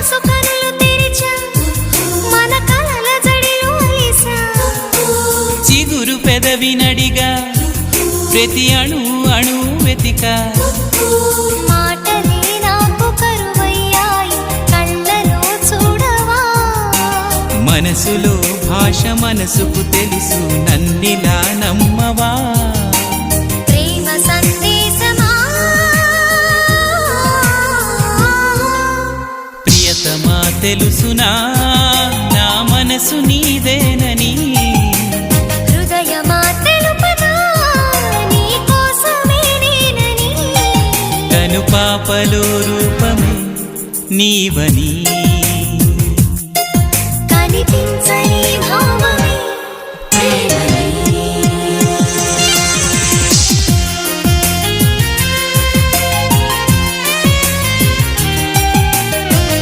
మనసు కనులు తెరిచా మన కలల జడిలో అలిసా చిగురు పెదవి నడిగా ప్రతి అణు అణు వెతికా మాటలే నాకు కరువయ్యాయి కళ్ళలో చూడవా మనసులో భాష మనసుకు తెలుసు నన్నిలా నమ్మవా ప్రేమ సందేశమా ప్రియతమా తెలుసునా నా మనసు నీదేనని హృదయమా తెలుపనా నీ కోసమే నేనని కను పాపలో రూపమే నీవని కనిపించ